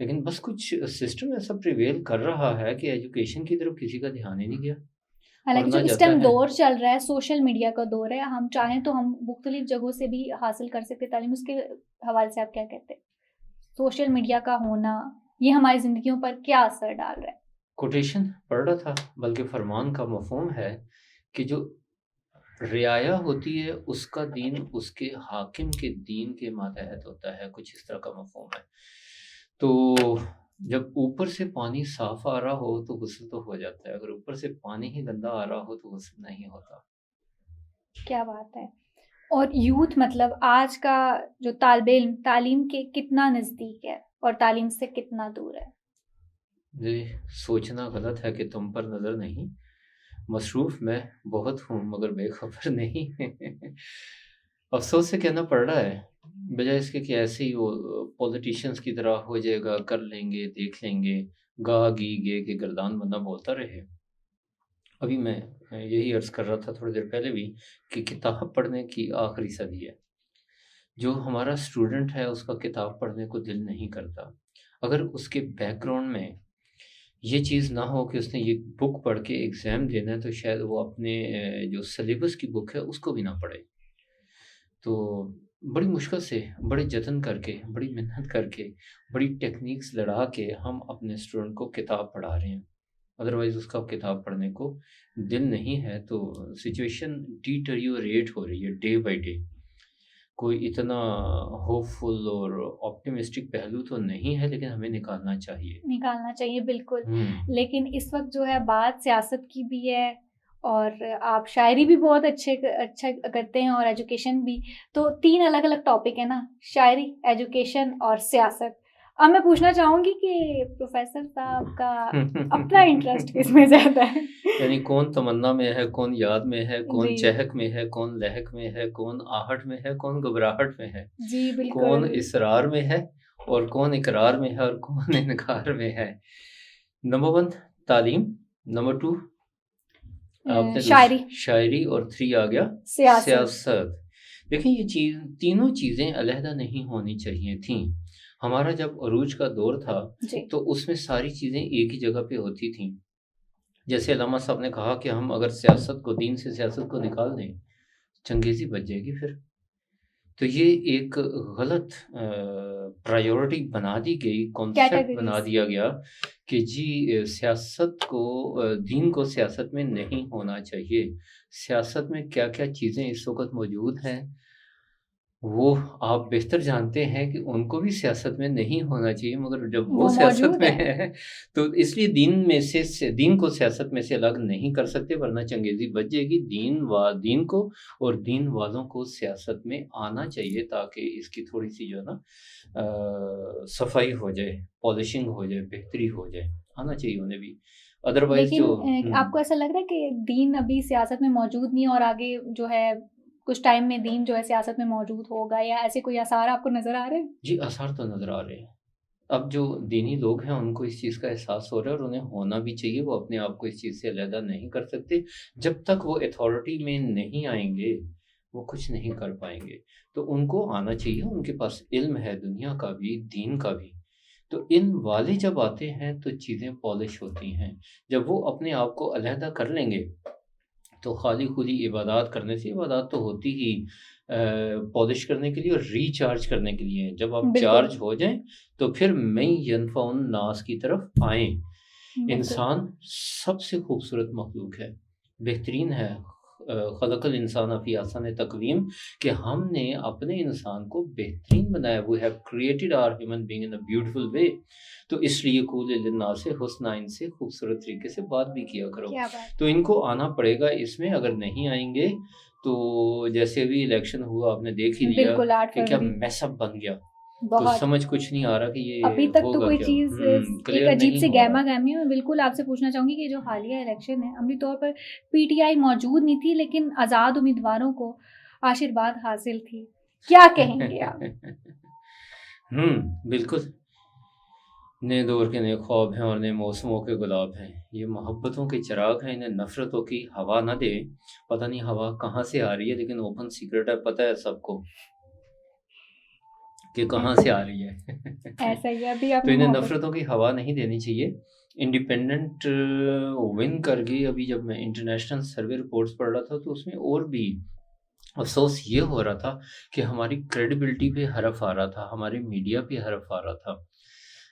لیکن بس کچھ سسٹم ایسا پریویل کر رہا ہے کہ ایجوکیشن کی طرف کسی کا دھیان ہی نہیں گیا. حالانکہ جو اس ٹائم دور چل رہا ہے سوشل میڈیا کا دور ہے, ہم چاہیں تو ہم مختلف جگہوں سے بھی حاصل کر سکتے تعلیم. اس کے حوالے سے آپ کیا کہتے ہیں؟ سوشل میڈیا کا ہونا یہ ہماری زندگیوں پر کیا اثر ڈال رہا ہے؟ کوٹیشن پڑھ رہا تھا, بلکہ فرمان کا مفہوم ہے کہ جو رعایا ہوتی ہے اس کا دین اس کے حاکم کے دین کے ماتحت ہوتا ہے, کچھ اس طرح کا مفہوم ہے. تو جب اوپر سے پانی صاف آ رہا ہو تو غسل تو ہو جاتا ہے, اگر اوپر سے پانی ہی گندا آ رہا ہو تو غسل نہیں ہوتا. کیا بات ہے. اور یوتھ مطلب آج کا جو طالب علم تعلیم کے کتنا نزدیک ہے اور تعلیم سے کتنا دور ہے؟ جی, سوچنا غلط ہے کہ تم پر نظر نہیں, مصروف میں بہت ہوں مگر بے خبر نہیں. افسوس سے کہنا پڑ رہا ہے, بجائے اس کے کہ ایسے ہی وہ پولیٹیشینس کی طرح ہو جائے گا, کر لیں گے, دیکھ لیں گے, گا گی گے کہ گردان بندہ بولتا رہے. ابھی میں یہی عرض کر رہا تھا تھوڑی دیر پہلے بھی کہ کتاب پڑھنے کی آخری صدی ہے. جو ہمارا اسٹوڈنٹ ہے اس کا کتاب پڑھنے کو دل نہیں کرتا اگر اس کے بیک گراؤنڈ میں یہ چیز نہ ہو کہ اس نے یہ بک پڑھ کے ایگزام دینا ہے, تو شاید وہ اپنے جو سلیبس کی بک ہے اس کو بھی نہ پڑھے. تو بڑی مشکل سے, بڑے جتن کر کے, بڑی محنت کر کے, بڑی ٹیکنیکس لڑا کے ہم اپنے اسٹوڈنٹ کو کتاب پڑھا رہے ہیں. ادروائز اس کا کتاب پڑھنے کو دل نہیں ہے. تو سچویشن ڈیٹریوریٹ ہو رہی ہے ڈے بائی ڈے. کوئی اتنا ہوپ فل اور آپٹیمسٹک پہلو تو نہیں ہے, لیکن ہمیں نکالنا چاہیے. بالکل. لیکن اس وقت جو ہے بات سیاست کی بھی ہے, اور آپ شاعری بھی بہت اچھا کرتے ہیں اور ایجوکیشن بھی. تو 3 الگ الگ ٹاپک ہے نا, شاعری, ایجوکیشن اور سیاست. اب میں پوچھنا چاہوں گی کہ پروفیسر صاحب کا اپنا انٹرسٹ کس میں زیادہ ہے؟ یعنی کون تمنا میں ہے, کون یاد میں ہے, کون چہک میں ہے, کون لہک میں ہے, کون آہٹ میں ہے, کون گھبراہٹ میں ہے, جی بالکل, کون اصرار میں ہے اور کون اقرار میں ہے اور کون انکار میں ہے. نمبر 1 تعلیم, نمبر 2 شاعری اور 3 آ گیا سیاست. دیکھیں یہ تینوں چیزیں علیحدہ نہیں ہونی چاہیے تھیں. ہمارا جب عروج کا دور تھا تو اس میں ساری چیزیں ایک ہی جگہ پہ ہوتی تھیں. جیسے علامہ صاحب نے کہا کہ ہم اگر سیاست کو, دین سے سیاست کو نکال دیں, چنگیزی بچ جائے گی. پھر تو یہ ایک غلط پرائیورٹی بنا دی گئی, کانسیپٹ بنا دیا گیا کہ جی سیاست کو, دین کو سیاست میں نہیں ہونا چاہیے. سیاست میں کیا کیا چیزیں اس وقت موجود ہیں وہ آپ بہتر جانتے ہیں کہ ان کو بھی سیاست میں نہیں ہونا چاہیے, مگر جب وہ سیاست میں ہے تو اس لیے دین کو سیاست میں سے الگ نہیں کر سکتے, ورنہ چنگیزی بچ جائے گی. دین کو اور دین والوں کو سیاست میں آنا چاہیے تاکہ اس کی تھوڑی سی جو ہے نا صفائی ہو جائے, پالشنگ ہو جائے, بہتری ہو جائے, آنا چاہیے انہیں بھی. ادروائز جو آپ کو ایسا لگ رہا ہے کہ دین ابھی سیاست میں موجود نہیں اور آگے جو ہے کچھ ٹائم میں دین جو ہے سیاست میں موجود ہوگا, یا ایسے کوئی آثار آپ کو نظر آ رہے ہیں؟ جی آثار تو نظر آ رہے ہیں. اب جو دینی لوگ ہیں ان کو اس چیز کا احساس ہو رہا ہے اور انہیں ہونا بھی چاہیے. وہ اپنے آپ کو اس چیز سے علیحدہ نہیں کر سکتے. جب تک وہ اتھارٹی میں نہیں آئیں گے وہ کچھ نہیں کر پائیں گے. تو ان کو آنا چاہیے, ان کے پاس علم ہے دنیا کا بھی, دین کا بھی. تو ان والے جب آتے ہیں تو چیزیں پالش ہوتی ہیں. جب وہ اپنے آپ کو علیحدہ کر لیں گے تو خالی خودی عبادات کرنے سے, عبادات تو ہوتی ہی پالش کرنے کے لیے اور ریچارج کرنے کے لیے. جب آپ چارج ہو جائیں تو پھر میں ینفع الناس کی طرف آئیں. انسان سب سے خوبصورت مخلوق ہے, بہترین ہے. خلق الانسان فی احسن تقویم, کہ ہم نے اپنے انسان کو بہترین بنایا. We have created our human being in a beautiful way. تو اس لیے قول للناس حسنا, ان سے خوبصورت طریقے سے بات بھی کیا کرو. تو ان کو آنا پڑے گا اس میں. اگر نہیں آئیں گے تو جیسے بھی الیکشن ہوا آپ نے دیکھ ہی لیا کہ کیا میس اپ بن گیا. تو سمجھ کچھ نہیں آ رہا کہ یہ ابھی تک تو کوئی چیز ایک عجیب سے گہما گہمی ہے. میں آپ سے پوچھنا چاہوں گی کہ جو حالیہ الیکشن ہے عملی طور پر پی ٹی آئی موجود نہیں تھی لیکن آزاد امیدواروں کو آشیرواد حاصل تھی, کیا کہیں گے آپ؟ بالکل, نئے دور کے نئے خواب ہیں اور نئے موسموں کے گلاب ہیں. یہ محبتوں کے چراغ ہیں, انہیں نفرتوں کی ہوا نہ دے. پتہ نہیں ہوا کہاں سے آ رہی ہے لیکن اوپن سیکرٹ ہے, پتہ ہے سب کو. کہ کہاں سے آ رہی ہے. ایسا ہی ہے. ابھی آپ تو انہیں نفرتوں کی ہوا نہیں دینی چاہیے. انڈیپینڈنٹ ون کر گئی. ابھی جب میں انٹرنیشنل سروے رپورٹس پڑھ رہا تھا تو اس میں اور بھی افسوس یہ ہو رہا تھا کہ ہماری کریڈیبلٹی پہ حرف آ رہا تھا, ہمارے میڈیا پہ حرف آ رہا تھا.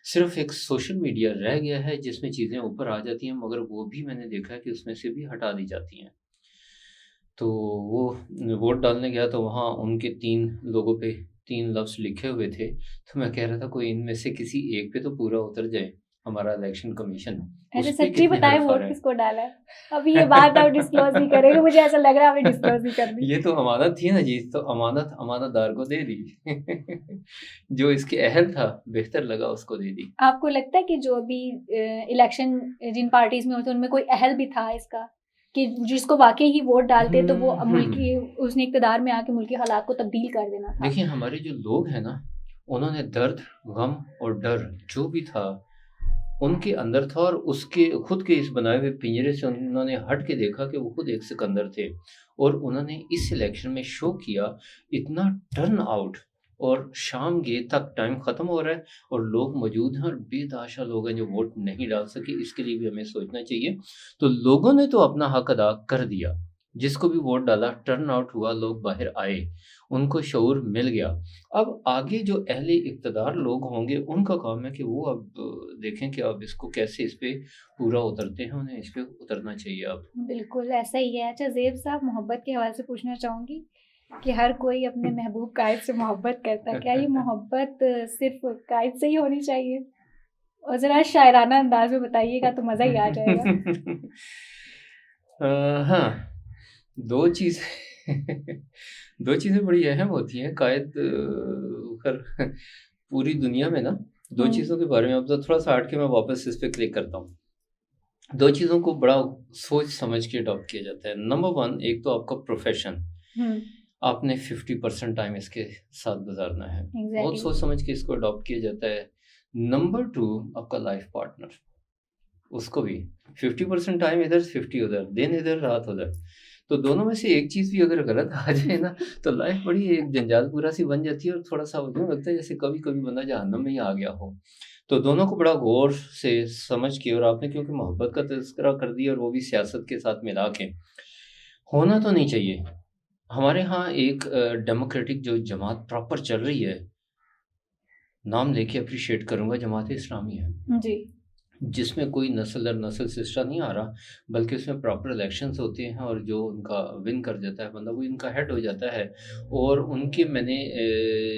صرف ایک سوشل میڈیا رہ گیا ہے جس میں چیزیں اوپر آ جاتی ہیں, مگر وہ بھی میں نے دیکھا ہے کہ اس میں سے بھی ہٹا دی جاتی ہیں. تو وہ ووٹ ڈالنے گیا تو وہاں ان کے 3 لوگوں پہ 3 لفظ لکھے ہوئے تھے. تو میں کہہ رہا تھا کوئی ان میں سے کسی ایک پہ تو پورا اتر جائے. ہمارا الیکشن کمیشن ایسے سچی بتائیں ووٹ کس کو ڈالا ہے. ابھی یہ بات آپ ڈسکلوز نہیں کریں گے, مجھے ایسا لگ رہا ہے آپ نے ڈسکلوز نہیں کرنی. یہ تو امانت تھی نا جی, تو امانت دار کو دے دی. جو اس کے اہل تھا بہتر لگا اس کو دے دی. آپ کو لگتا ہے کہ جو ابھی الیکشن جن پارٹیز میں ہوتے ان میں کوئی اہل بھی تھا اس کا, کہ جس کو واقعی ہی ووٹ ڈالتے تو وہ ملکی اس نے اقتدار میں آ کے ملکی حالات کو تبدیل کر دینا تھا؟ دیکھیں ہمارے جو لوگ ہیں نا, انہوں نے درد, غم اور ڈر جو بھی تھا ان کے اندر تھا, اور اس کے خود کے اس بنائے ہوئے پنجرے سے انہوں نے ہٹ کے دیکھا کہ وہ خود ایک سکندر تھے, اور انہوں نے اس الیکشن میں شو کیا. اتنا ٹرن آؤٹ, اور شام کے تک ٹائم ختم ہو رہا ہے اور لوگ موجود ہیں, اور بے تحاشا لوگ ہیں جو ووٹ نہیں ڈال سکے. اس کے لیے بھی ہمیں سوچنا چاہیے. تو لوگوں نے تو اپنا حق ادا کر دیا, جس کو بھی ووٹ ڈالا ٹرن آؤٹ ہوا, لوگ باہر آئے, ان کو شعور مل گیا. اب آگے جو اہل اقتدار لوگ ہوں گے ان کا کام ہے کہ وہ اب دیکھیں کہ اب اس کو کیسے اس پہ پورا اترتے ہیں. انہیں اس پہ اترنا چاہیے. اب بالکل ایسا ہی ہے. اچھا زیب صاحب, محبت کے حوالے سے پوچھنا چاہوں گی کہ ہر کوئی اپنے محبوب قائد سے محبت کرتا ہے, کیا یہ محبت صرف قائد سے ہی ہونی چاہیے؟ اور ذرا شاعرانہ انداز میں بتائیے گا تو مزہ ہی آ جائے گا. ہاں, دو چیزیں بڑی اہم ہوتی ہیں. قائد پوری دنیا میں نا 2 چیزوں کے بارے میں, اب تو تھوڑا سا ہٹ کے میں واپس اس پہ کلک کرتا ہوں. 2 چیزوں کو بڑا سوچ سمجھ کے اڈاپٹ کیا جاتا ہے. نمبر 1, ایک تو آپ کا پروفیشن, آپ نے 50% ٹائم اس کے ساتھ گزارنا ہے, بہت سوچ سمجھ کے اس کو اڈاپٹ کیا جاتا ہے. نمبر 2, آپ کا لائف پارٹنر, اس کو بھی 50% ٹائم ادھر 50 ادھر, دن ادھر رات ادھر. تو دونوں میں سے ایک چیز بھی اگر غلط آ جائے نا تو لائف بڑی ایک جنجال پورا سی بن جاتی ہے, اور تھوڑا سا لگتا ہے جیسے کبھی کبھی بندہ جہنم میں ہی آ گیا ہو. تو دونوں کو بڑا غور سے سمجھ کے, اور آپ نے کیونکہ محبت کا تذکرہ کر دیا اور وہ بھی سیاست کے ساتھ ملا کے, ہونا تو نہیں چاہیے. ہمارے ہاں ایک ڈیموکریٹک جو جماعت پراپر چل رہی ہے, نام لے کے اپریشیٹ کروں گا, جماعت اسلامی ہے جی, جس میں کوئی نسل در نسل سلسلہ نہیں آ رہا, بلکہ اس میں پراپر الیکشنز ہوتے ہیں, اور جو ان کا ون کر جاتا ہے بندہ وہ ان کا ہیڈ ہو جاتا ہے. اور ان کے میں نے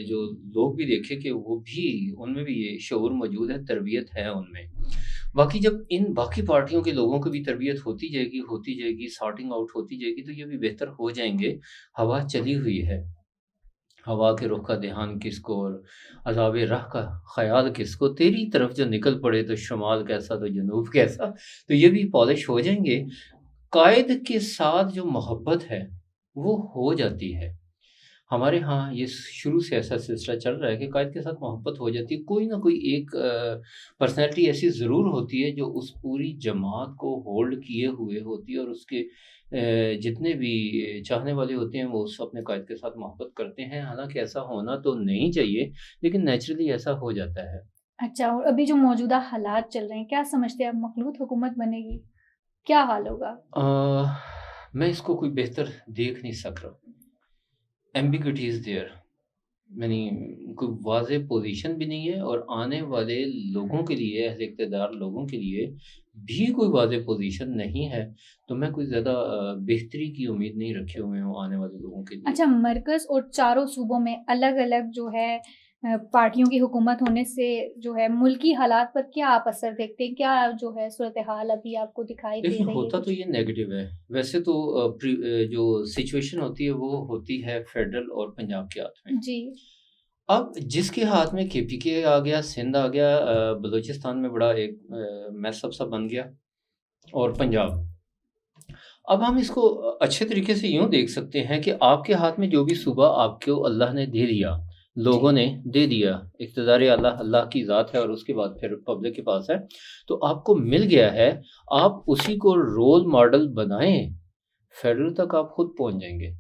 جو لوگ بھی دیکھے کہ وہ بھی, ان میں بھی یہ شعور موجود ہے, تربیت ہے ان میں. باقی جب ان باقی پارٹیوں کے لوگوں کی بھی تربیت ہوتی جائے گی, سارٹنگ آؤٹ ہوتی جائے گی, تو یہ بھی بہتر ہو جائیں گے. ہوا چلی ہوئی ہے, ہوا کے رخ کا دھیان کس کو, اور عذاب راہ کا خیال کس کو, تیری طرف جو نکل پڑے تو شمال کیسا تو جنوب کیسا. تو یہ بھی پالش ہو جائیں گے. قائد کے ساتھ جو محبت ہے وہ ہو جاتی ہے. ہمارے ہاں یہ شروع سے ایسا سلسلہ چل رہا ہے کہ قائد کے ساتھ محبت ہو جاتی ہے. کوئی نہ کوئی ایک پرسنالٹی ایسی ضرور ہوتی ہے جو اس پوری جماعت کو ہولڈ کیے ہوئے ہوتی ہے, اور اس کے جتنے بھی چاہنے والے ہوتے ہیں وہ اس اپنے قائد کے ساتھ محبت کرتے ہیں. حالانکہ ایسا ہونا تو نہیں چاہیے, لیکن نیچرلی ایسا ہو جاتا ہے. اچھا, اور ابھی جو موجودہ حالات چل رہے ہیں, کیا سمجھتے ہیں اب مخلوط حکومت بنے گی, کیا حال ہوگا؟ میں اس کو کوئی بہتر دیکھ نہیں سک رہا. ایمبیگوٹی از دیئر, یعنی کوئی واضح پوزیشن بھی نہیں ہے, اور آنے والے لوگوں کے لیے, اہل اقتدار لوگوں کے لیے بھی کوئی واضح پوزیشن نہیں ہے. تو میں کوئی زیادہ بہتری کی امید نہیں رکھے ہوئے ہوں آنے والے لوگوں کے لیے. اچھا, مرکز اور 4 صوبوں میں الگ الگ جو ہے پارٹیوں کی حکومت ہونے سے جو ہے ملکی حالات پر کیا آپ اثر دیکھتے ہیں؟ کیا جو ہے صورتحال ابھی آپ کو دکھائی دے رہی ہے؟ ہوتا تو یہ نیگیٹو ہے. ویسے تو جو سچویشن ہوتی ہے وہ ہوتی ہے فیڈرل اور پنجاب کے ہاتھ میں. جی, اب جس کے ہاتھ میں کے پی کے آ گیا, سندھ آ گیا, بلوچستان میں بڑا ایک میس اپ سا بن گیا, اور پنجاب. اب ہم اس کو اچھے طریقے سے یوں دیکھ سکتے ہیں کہ آپ کے ہاتھ میں جو بھی صوبہ آپ کو اللہ نے دے دیا, لوگوں نے دے دیا, اقتدار اللہ کی ذات ہے, اور اس کے بعد پھر پبلک کے پاس ہے, تو آپ کو مل گیا ہے. آپ اسی کو رول ماڈل بنائیں, فیڈرل تک آپ خود پہنچ جائیں گے.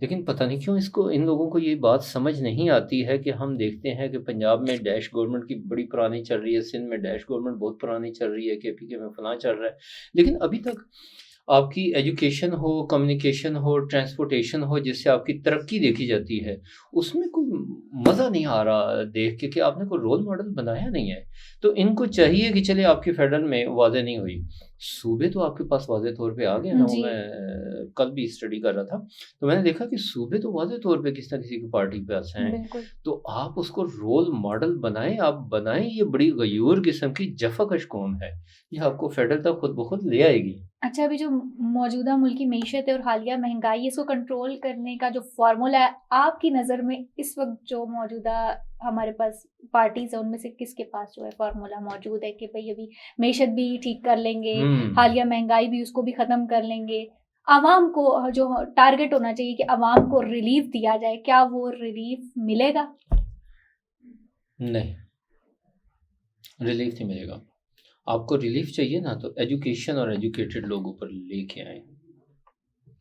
لیکن پتہ نہیں کیوں ان لوگوں کو یہ بات سمجھ نہیں آتی ہے کہ ہم دیکھتے ہیں کہ پنجاب میں ڈیش گورنمنٹ کی بڑی پرانی چل رہی ہے، سندھ میں ڈیش گورنمنٹ بہت پرانی چل رہی ہے، KPK میں فلاں چل رہا ہے، لیکن ابھی تک آپ کی ایجوکیشن ہو، کمیونیکیشن ہو، ٹرانسپورٹیشن ہو، جس سے آپ کی ترقی دیکھی جاتی ہے، اس میں کوئی مزہ نہیں آ رہا دیکھ کے کہ آپ نے کوئی رول ماڈل بنایا نہیں ہے. تو ان کو چاہیے کہ چلے آپ کی فیڈرل میں واضح نہیں ہوئی، صوبے تو آپ کے پاس واضح طور پہ آ گئے نا. جی میں کل بھی اسٹڈی کر رہا تھا تو میں نے دیکھا کہ صوبے تو واضح طور پہ کسی نہ کسی کی پارٹی پہ ہیں. بالکل. تو آپ اس کو رول ماڈل بنائیں، آپ بنائیں. یہ بڑی غیور قسم کی جفاکش قوم ہے، یہ آپ کو فیڈرل تک خود بخود لے آئے گی. اچھا، ابھی جو موجودہ ملکی معیشت ہے اور حالیہ مہنگائی، اس کو کنٹرول کرنے کا جو فارمولا ہے آپ کی نظر میں اس وقت جو موجودہ ہمارے پاس پارٹیز ہیں ان میں سے کس کے پاس جو ہے فارمولا موجود ہے کہ بھئی ابھی معیشت بھی ٹھیک کر لیں گے، حالیہ مہنگائی بھی اس کو بھی ختم کر لیں گے، عوام کو جو ٹارگٹ ہونا چاہیے کہ عوام کو ریلیف دیا جائے، کیا وہ ریلیف ملے گا؟ نہیں، ریلیف نہیں ملے گا. آپ کو ریلیف چاہیے نا تو ایجوکیشن اور ایجوکیٹڈ لوگ اوپر لے کے آئیں.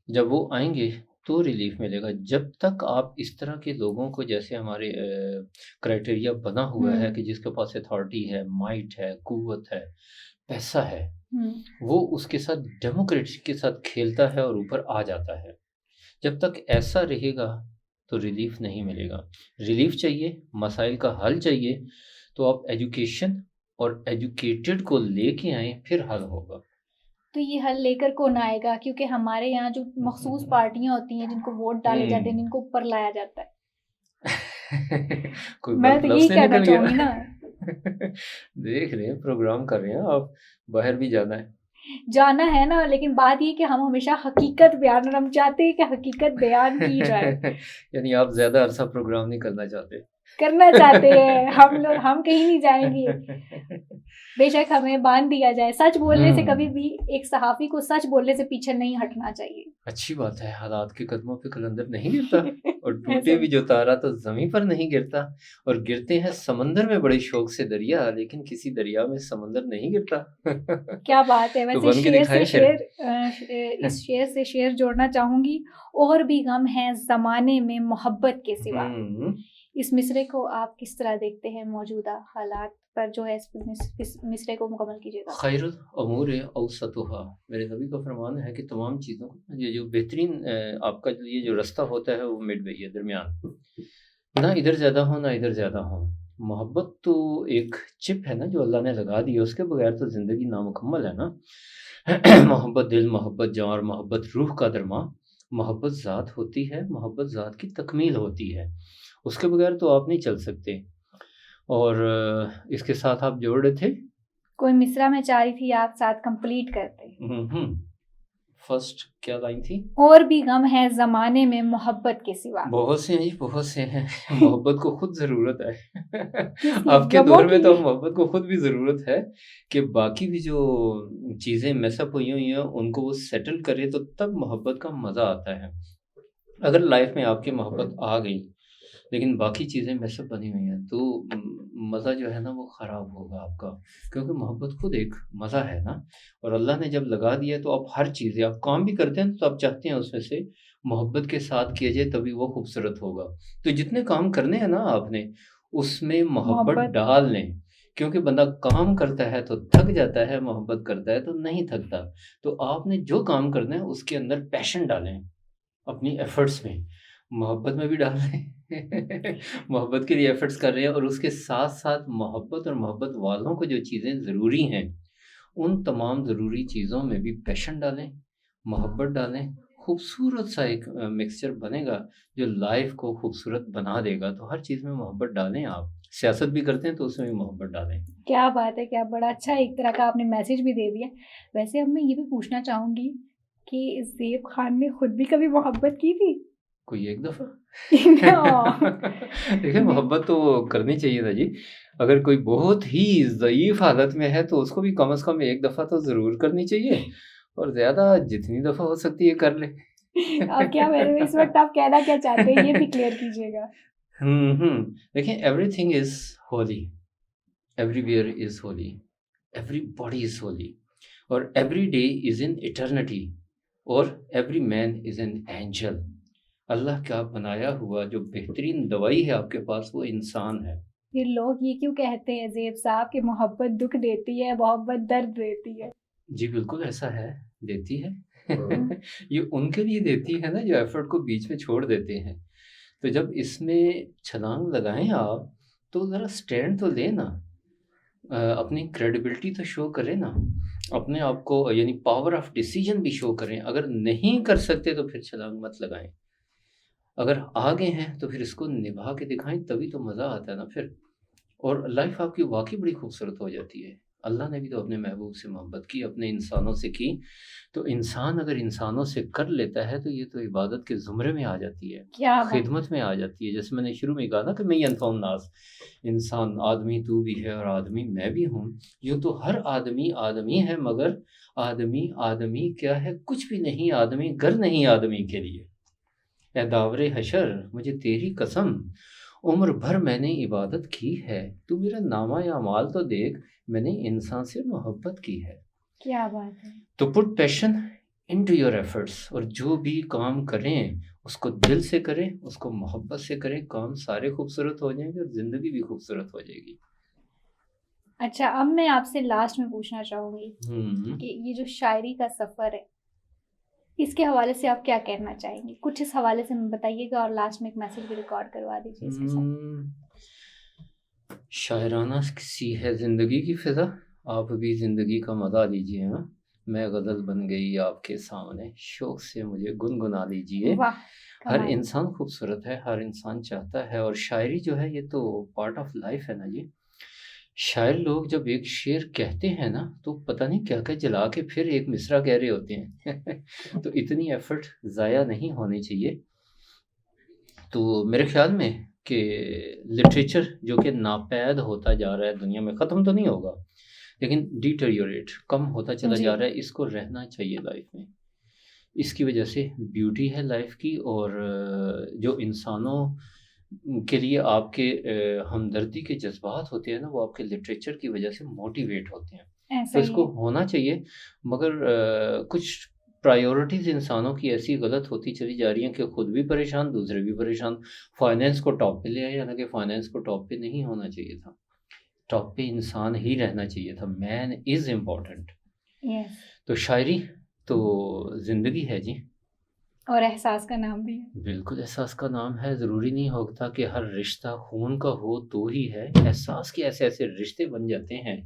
جب وہ آئیں گے تو ریلیف ملے گا. جب تک آپ اس طرح کے لوگوں کو، جیسے ہمارے کرائٹیریا بنا ہوا ہے کہ جس کے پاس اتھارٹی ہے، مائٹ ہے، قوت ہے، پیسہ ہے، وہ اس کے ساتھ ڈیموکریسی کے ساتھ کھیلتا ہے اور اوپر آ جاتا ہے. جب تک ایسا رہے گا تو ریلیف نہیں ملے گا. ریلیف چاہیے، مسائل کا حل چاہیے، تو آپ ایجوکیشن اور ایجوکیٹڈ کو لے کے آئیں، پھر حل ہوگا. تو یہ حل لے کر کون آئے گا؟ کیونکہ ہمارے یہاں جو مخصوص پارٹیاں ہوتی ہیں جن کو ووٹ ڈالے جاتے ہیں، جن کو اوپر لایا جاتا ہے. میں تو یہی کہنا چاہوں گی نا. دیکھ رہے ہیں، پروگرام کر رہے ہیں، آپ باہر بھی جانا ہے نا، لیکن بات یہ کہ ہم ہمیشہ حقیقت بیان، اور ہم چاہتے ہیں کہ حقیقت بیان کی جائے. یعنی آپ زیادہ عرصہ پروگرام نہیں کرنا چاہتے ہیں ہم کہیں نہیں جائیں گے. بے شک ہمیں باندھ دیا جائے. سچ بولنے سے کبھی بھی ایک صحافی کو سچ بولنے سے پیچھے نہیں ہٹنا چاہیے. اچھی بات ہے. حالات کے قدموں پہ قلندر نہیں گرتا، اور ٹوٹے بھی جو تارا تو زمین پر نہیں گرتا. اور گرتے ہیں سمندر میں بڑے شوق سے دریا، لیکن کسی دریا میں سمندر نہیں گرتا. کیا بات ہے. ویسے اس شعر سے شعر جوڑنا چاہوں گی. اور بھی غم ہے زمانے میں محبت کے سوا. اس مصرے کو آپ کس طرح دیکھتے ہیں؟ موجودہ حالات پر جو ہے اس مصرے کو مکمل کیجیے گا. خیر الامور اوسطھا. میرے نبی کا فرمان ہے کہ تمام چیزوں کا یہ جو بہترین آپ کا یہ جو رستہ ہوتا ہے وہ مڈ وے ہے، درمیان. نہ ادھر زیادہ ہو، نہ ادھر زیادہ ہو. محبت تو ایک چپ ہے نا جو اللہ نے لگا دی ہے، اس کے بغیر تو زندگی نامکمل ہے نا. محبت دل، محبت جان اور محبت روح کا درما. محبت ذات ہوتی ہے، محبت ذات کی تکمیل ہوتی ہے، اس کے بغیر تو آپ نہیں چل سکتے. اور اس کے ساتھ آپ جوڑ رہے تھے کوئی مصرع میں چاہ رہی تھی آپ ساتھ کمپلیٹ کرتے. فرسٹ کیا لائن تھی؟ اور بھی غم ہے زمانے میں محبت کے سوا. بہت سے ہیں جی، بہت سے ہیں. محبت کو خود ضرورت ہے. آپ کے دور میں تو محبت کو خود بھی ضرورت ہے کہ باقی بھی جو چیزیں میس اپ ہوئی ہیں ان کو وہ سیٹل کرے، تو تب محبت کا مزہ آتا ہے. اگر لائف میں آپ کی محبت آ گئی لیکن باقی چیزیں میس اپ بنی ہوئی ہیں تو مزہ جو ہے نا وہ خراب ہوگا آپ کا، کیونکہ محبت خود ایک مزہ ہے نا. اور اللہ نے جب لگا دیا تو آپ ہر چیزیں، آپ کام بھی کرتے ہیں تو آپ چاہتے ہیں اس میں سے محبت کے ساتھ کیا جائے تبھی وہ خوبصورت ہوگا. تو جتنے کام کرنے ہیں نا آپ نے اس میں محبت ڈال لیں، کیونکہ بندہ کام کرتا ہے تو تھک جاتا ہے، محبت کرتا ہے تو نہیں تھکتا. تو آپ نے جو کام کرنا ہے اس کے اندر پیشن ڈالیں، اپنی ایفرٹس میں. محبت میں بھی ڈال رہے ہیں، محبت کے لیے ایفرٹس کر رہے ہیں، اور اس کے ساتھ ساتھ محبت اور محبت والوں کو جو چیزیں ضروری ہیں ان تمام ضروری چیزوں میں بھی پیشن ڈالیں، محبت ڈالیں. خوبصورت سا ایک مکسچر بنے گا جو لائف کو خوبصورت بنا دے گا. تو ہر چیز میں محبت ڈالیں. آپ سیاست بھی کرتے ہیں تو اس میں بھی محبت ڈالیں. کیا بات ہے، کیا بڑا اچھا ایک طرح کا آپ نے میسج بھی دے دیا. ویسے اب میں یہ بھی پوچھنا چاہوں گی کہ زیب خان نے خود بھی کبھی محبت کی تھی؟ کوئی ایک دفعہ. دیکھیں محبت تو کرنی چاہیے نا جی. اگر کوئی بہت ہی ضعیف حالت میں ہے تو اس کو بھی کم از کم ایک دفعہ تو ضرور کرنی چاہیے، اور زیادہ جتنی دفعہ ہو سکتی ہے کر لیں. اور کیا میرے اس وقت آپ کہنا کیا چاہتے ہیں یہ بھی کلیئر کیجیے گا. دیکھیں everything is holy, everywhere is holy, everybody is holy, اور every day is in eternity, اور every man is an angel. اللہ کا بنایا ہوا جو بہترین دوائی ہے آپ کے پاس وہ انسان ہے. پھر لوگ یہ کیوں کہتے ہیں زیب صاحب کہ محبت دکھ دیتی ہے، محبت درد دیتی ہے؟ جی بالکل ایسا ہے، دیتی ہے. یہ ان کے لیے دیتی ہے نا جو ایفرٹ کو بیچ میں چھوڑ دیتے ہیں. تو جب اس میں چھلانگ لگائیں آپ تو ذرا سٹینڈ تو لیں نا، اپنی کریڈیبلٹی تو شو کریں نا، اپنے آپ کو یعنی پاور آف ڈیسیجن بھی شو کریں. اگر نہیں کر سکتے تو پھر چھلانگ مت لگائیں. اگر آگے ہیں تو پھر اس کو نبھا کے دکھائیں، تبھی تو مزہ آتا ہے نا پھر. اور لائف آپ کی واقعی بڑی خوبصورت ہو جاتی ہے. اللہ نے بھی تو اپنے محبوب سے محبت کی، اپنے انسانوں سے کی. تو انسان اگر انسانوں سے کر لیتا ہے تو یہ تو عبادت کے زمرے میں آ جاتی ہے، کیا خدمت میں آ جاتی ہے. جیسے میں نے شروع میں کہا نا کہ میں انفع الناس، انسان آدمی تو بھی ہے اور آدمی میں بھی ہوں. یوں تو ہر آدمی آدمی ہے، مگر آدمی کیا ہے؟ کچھ بھی نہیں. آدمی گر نہیں آدمی کے لیے. اے داور حشر مجھے تیری قسم عمر بھر میں نے عبادت کی ہے، تو میرا نامہ اعمال تو دیکھ، میں نے انسان سے محبت کی ہے. کیا بات ہے. تو پٹ پیشن انٹو یور ایفرٹس، اور جو بھی کام کریں اس کو دل سے کریں، اس کو محبت سے کریں. کام سارے خوبصورت ہو جائیں گے اور زندگی بھی خوبصورت ہو جائے گی. اچھا اب میں آپ سے لاسٹ میں پوچھنا چاہوں گی کہ یہ جو شاعری کا سفر ہے اس کے حوالے سے آپ کیا کہنا چاہیں گے؟ کچھ اس حوالے سے بتائیے گا اور لاسٹ میں ایک میسج بھی ریکارڈ کروا دیجیے اس کے ساتھ. شاعرانہ سی ہے زندگی کی فضا، آپ بھی زندگی کا مزہ لیجیے. ہاں میں غزل بن گئی آپ کے سامنے، شوق سے مجھے گنگنا لیجیے. ہر انسان خوبصورت ہے، ہر انسان چاہتا ہے. اور شاعری جو ہے یہ تو پارٹ آف لائف ہے نا جی. شاعر لوگ جب ایک شعر کہتے ہیں نا تو پتہ نہیں کیا کیا جلا کے پھر ایک مصرع کہہ رہے ہوتے ہیں. تو اتنی ایفرٹ ضائع نہیں ہونی چاہیے. تو میرے خیال میں کہ لٹریچر جو کہ ناپید ہوتا جا رہا ہے دنیا میں، ختم تو نہیں ہوگا لیکن ڈیٹیریوریٹ کم ہوتا چلا جا رہا ہے، اس کو رہنا چاہیے لائف میں. اس کی وجہ سے بیوٹی ہے لائف کی، اور جو انسانوں کے لیے آپ کے ہمدردی کے جذبات ہوتے ہیں نا وہ آپ کے لٹریچر کی وجہ سے موٹیویٹ ہوتے ہیں. تو اس کو ہونا چاہیے. مگر کچھ پرائیورٹیز انسانوں کی ایسی غلط ہوتی چلی جا رہی ہیں کہ خود بھی پریشان، دوسرے بھی پریشان. فائنینس کو ٹاپ پہ لے آئے، حالانکہ فائنینس کو ٹاپ پہ نہیں ہونا چاہیے تھا. ٹاپ پہ انسان ہی رہنا چاہیے تھا. مین از امپورٹنٹ. تو شاعری تو زندگی ہے جی، اور احساس کا نام بھی ہے. بالکل احساس کا نام ہے. ضروری نہیں ہوتا کہ ہر رشتہ خون کا ہو تو ہی ہے. احساس کے ایسے ایسے رشتے بن جاتے ہیں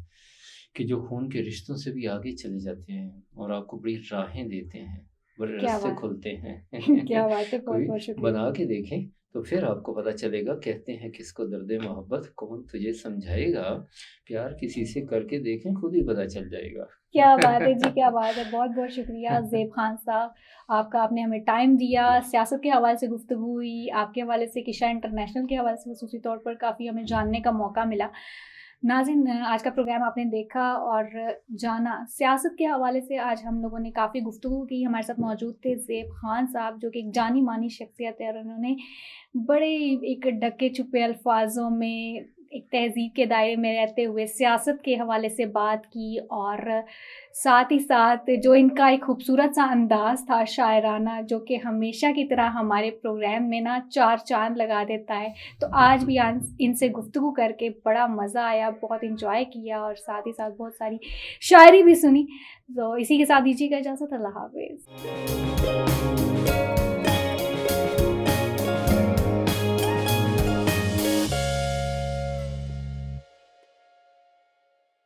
کہ جو خون کے رشتوں سے بھی آگے چلے جاتے ہیں اور آپ کو بڑی راہیں دیتے ہیں، بڑے راستے کھلتے ہیں. کیا بات ہے، کوئی بنا کے دیکھیں تو پھر آپ کو پتہ چلے گا. کہتے ہیں کس کو درد محبت کون تجھے سمجھائے گا، پیار کسی سے کر کے دیکھیں خود ہی پتہ چل جائے گا. کیا بات ہے جی، کیا بات ہے. بہت بہت شکریہ زیب خان صاحب آپ کا، آپ نے ہمیں ٹائم دیا. سیاست کے حوالے سے گفتگو ہوئی، آپ کے حوالے سے کشا انٹرنیشنل کے حوالے سے خصوصی طور پر کافی ہمیں جاننے کا موقع ملا. ناظرین آج کا پروگرام آپ نے دیکھا اور جانا. سیاست کے حوالے سے آج ہم لوگوں نے کافی گفتگو کی. ہمارے ساتھ موجود تھے زیب خان صاحب جو کہ ایک جانی مانی شخصیت ہے، اور انہوں نے بڑے ایک ڈکے چھپے الفاظوں میں ایک تہذیب کے دائرے میں رہتے ہوئے سیاست کے حوالے سے بات کی، اور ساتھ ہی ساتھ جو ان کا ایک خوبصورت سا انداز تھا شاعرانہ جو کہ ہمیشہ کی طرح ہمارے پروگرام میں نا چار چاند لگا دیتا ہے. تو آج بھی ان سے گفتگو کر کے بڑا مزہ آیا، بہت انجوائے کیا، اور ساتھ ہی ساتھ بہت ساری شاعری بھی سنی. تو اسی کے ساتھ دیجیے گا اجازت. اللہ حافظ.